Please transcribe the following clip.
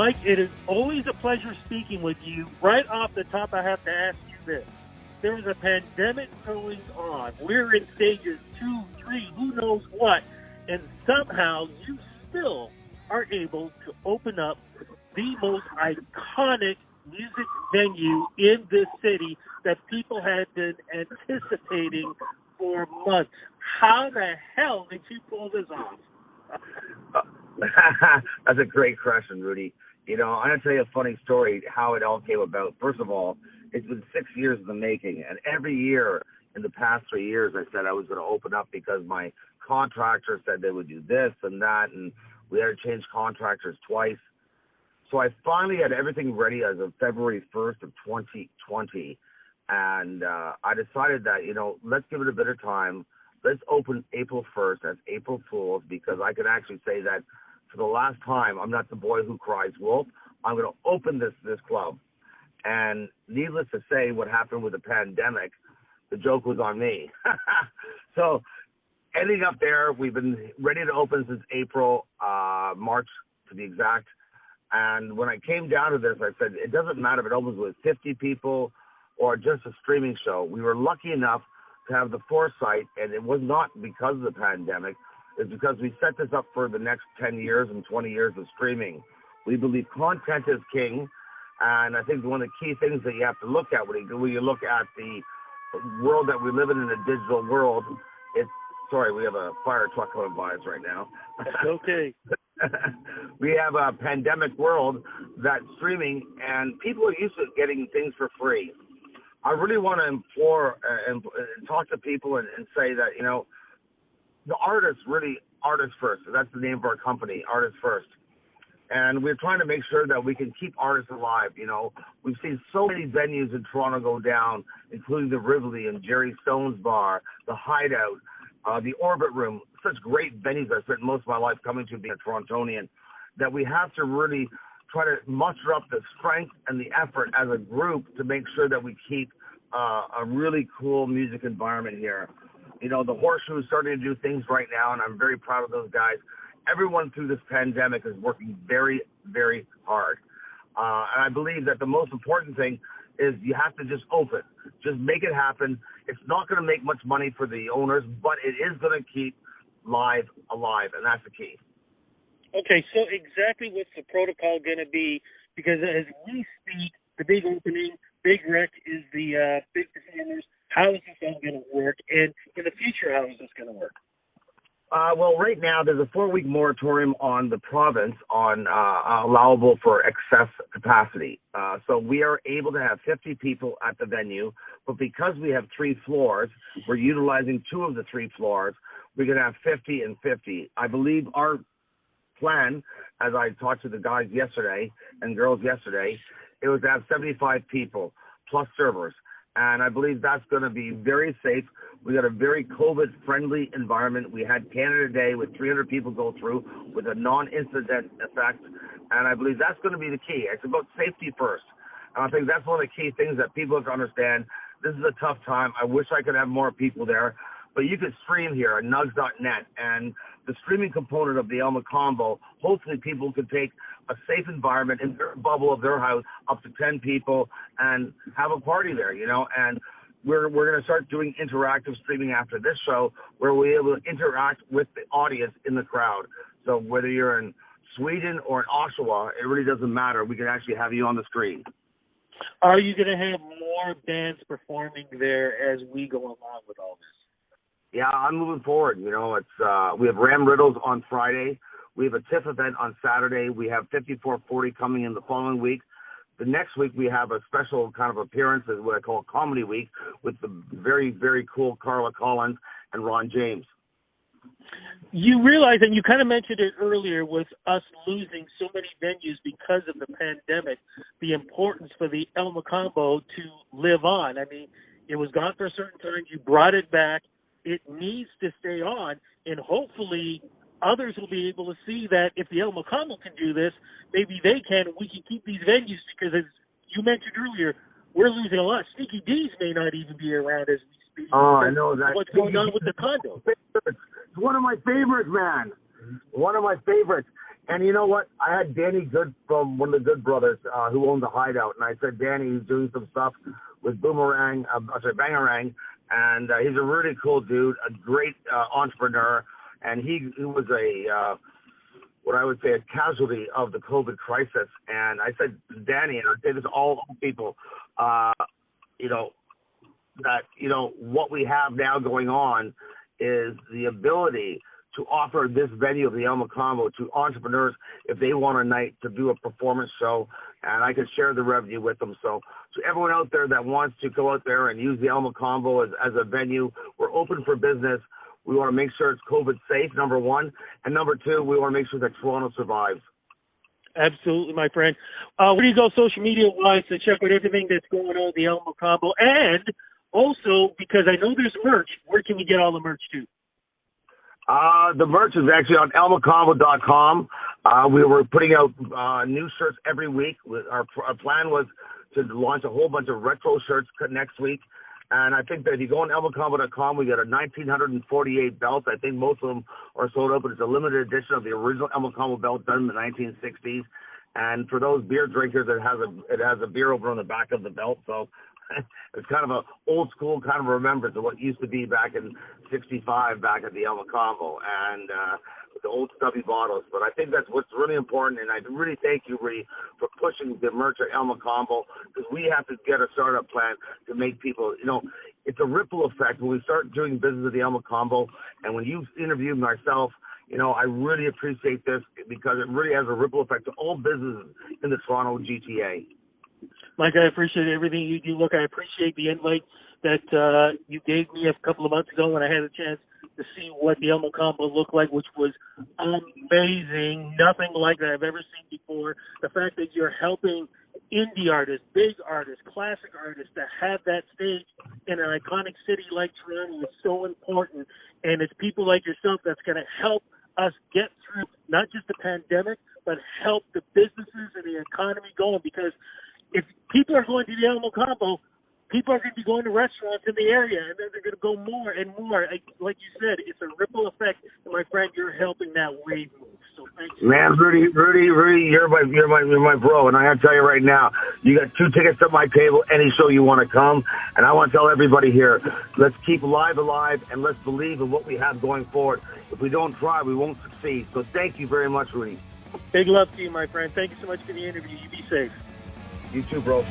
Mike, it is always a pleasure speaking with you. Right off the top, I have to ask you this. There is a pandemic going on. We're in stages 2, 3, who knows what, and somehow you still are able to open up the most iconic music venue in this city that people had been anticipating for months. How the hell did you pull this off? That's a great question, Rudy. I'm going to tell you a funny story how it all came about. First of all, it's been 6 years in the making, and every year in the past 3 years I said I was going to open up because my contractor said they would do this and that, and we had to change contractors twice. So I finally had everything ready as of February 1st of 2020, and I decided that, let's give it a bit of time. Let's open April 1st as April Fools, because I can actually say that for the last time, I'm not the boy who cries wolf. I'm going to open this club. And needless to say, what happened with the pandemic, the joke was on me. So ending up there, we've been ready to open since April, March to be exact. And when I came down to this, I said, it doesn't matter if it opens with 50 people or just a streaming show. We were lucky enough to have the foresight, and it was not because of the pandemic. It's because we set this up for the next 10 years and 20 years of streaming. We believe content is king, and I think one of the key things that you have to look at when you look at the world that we live in the digital world, sorry, we have a fire truck coming by us right now. That's okay. We have a pandemic world that's streaming, and people are used to getting things for free. I really want to implore and talk to people and say that, the artists first. That's the name of our company, Artists First. And we're trying to make sure that we can keep artists alive. We've seen so many venues in Toronto go down, including the Rivoli and Jerry Stone's Bar, the Hideout, the Orbit Room, such great venues I spent most of my life coming to being a Torontonian, that we have to really try to muster up the strength and the effort as a group to make sure that we keep a really cool music environment here. The Horseshoe is starting to do things right now, and I'm very proud of those guys. Everyone through this pandemic is working very, very hard. And I believe that the most important thing is you have to just open. Just make it happen. It's not going to make much money for the owners, but it is going to keep live alive, and that's the key. Okay, so exactly what's the protocol going to be? Because as we speak, the big opening, big rec is the big performers. How is this all going to work? And in the future, how is this going to work? Well, right now there's a 4-week moratorium on the province on allowable for excess capacity. So we are able to have 50 people at the venue, but because we have 3 floors, we're utilizing 2 of the 3 floors. We're going to have 50 and 50. I believe our plan, as I talked to the guys yesterday and girls yesterday, it was to have 75 people plus servers. And I believe that's going to be very safe. We got a very COVID-friendly environment. We had Canada Day with 300 people go through with a non-incident effect. And I believe that's going to be the key. It's about safety first. And I think that's one of the key things that people have to understand. This is a tough time. I wish I could have more people there. But you can stream here at nugs.net. And the streaming component of the Mocambo, hopefully people can take a safe environment in their bubble of their house, up to 10 people, and have a party there, And we're going to start doing interactive streaming after this show, where we're able to interact with the audience in the crowd. So whether you're in Sweden or in Oshawa, it really doesn't matter. We can actually have you on the screen. Are you going to have more bands performing there as we go along with all this? Yeah, I'm moving forward. It's we have Ram Riddles on Friday. We have a TIFF event on Saturday. We have 5440 coming in the following week. The next week we have a special kind of appearance, what I call Comedy Week, with the very, very cool Carla Collins and Ron James. You realize, and you kind of mentioned it earlier, with us losing so many venues because of the pandemic, the importance for the El Mocambo to live on. I mean, it was gone for a certain time. You brought it back. It needs to stay on, and hopefully others will be able to see that if the El Mocambo can do this, maybe they can, and we can keep these venues, because as you mentioned earlier, we're losing a lot. Sneaky D's may not even be around as we speak. Oh, I know that. What's going on with the condo? It's one of my favorites, man. One of my favorites. And you know what? I had Danny Good from one of the Good brothers who owns a Hideout, and I said, Danny, he's doing some stuff with Bangarang, and he's a really cool dude, a great entrepreneur, and he was a what I would say a casualty of the COVID crisis. And I said to Danny, and I say this to all people, you know, that, you know, what we have now going on is the ability to offer this venue of the El Mocambo to entrepreneurs if they want a night to do a performance show, and I can share the revenue with them. So to everyone out there that wants to go out there and use the El Mocambo as a venue, we're open for business. We want to make sure it's COVID safe, number one. And number two, we want to make sure that Toronto survives. Absolutely, my friend. Where do you go social media-wise to check out everything that's going on at the El Mocambo? And also, because I know there's merch, where can we get all the merch to? The merch is actually on elmocambo.com. We were putting out new shirts every week. Our plan was to launch a whole bunch of retro shirts next week. And I think that if you go on elmocambo.com, we got 1,948 belts. I think most of them are sold out, but it's a limited edition of the original El Mocambo belt done in the 1960s. And for those beer drinkers, it has a beer opener on the back of the belt. So it's kind of a old school kind of remembrance of what used to be back in '65 back at the El Mocambo, and with the old stubby bottles. But I think that's what's really important, and I really thank you, Rudy, for pushing the merch at El Mocambo, because we have to get a startup plan to make people, you know, it's a ripple effect when we start doing business at the El Mocambo, and when you interview myself, you know, I really appreciate this because it really has a ripple effect to all businesses in the Toronto GTA. Mike, I appreciate everything you do. Look, I appreciate the invite that you gave me a couple of months ago when I had a chance to see what the El Mocambo looked like, which was amazing. Nothing like that I've ever seen before. The fact that you're helping indie artists, big artists, classic artists to have that stage in an iconic city like Toronto is so important. And it's people like yourself that's going to help us get through not just the pandemic, but help the businesses and the economy going, because if people are going to the El Mocambo, people are going to be going to restaurants in the area, and then they're going to go more and more. Like you said, it's a ripple effect, and my friend, you're helping that wave move. So thank you. Man, Rudy, you're my bro, and I got to tell you right now, you got 2 tickets at my table. Any show you want to come, and I want to tell everybody here, let's keep live alive, and let's believe in what we have going forward. If we don't try, we won't succeed. So thank you very much, Rudy. Big love to you, my friend. Thank you so much for the interview. You be safe. You too, bro.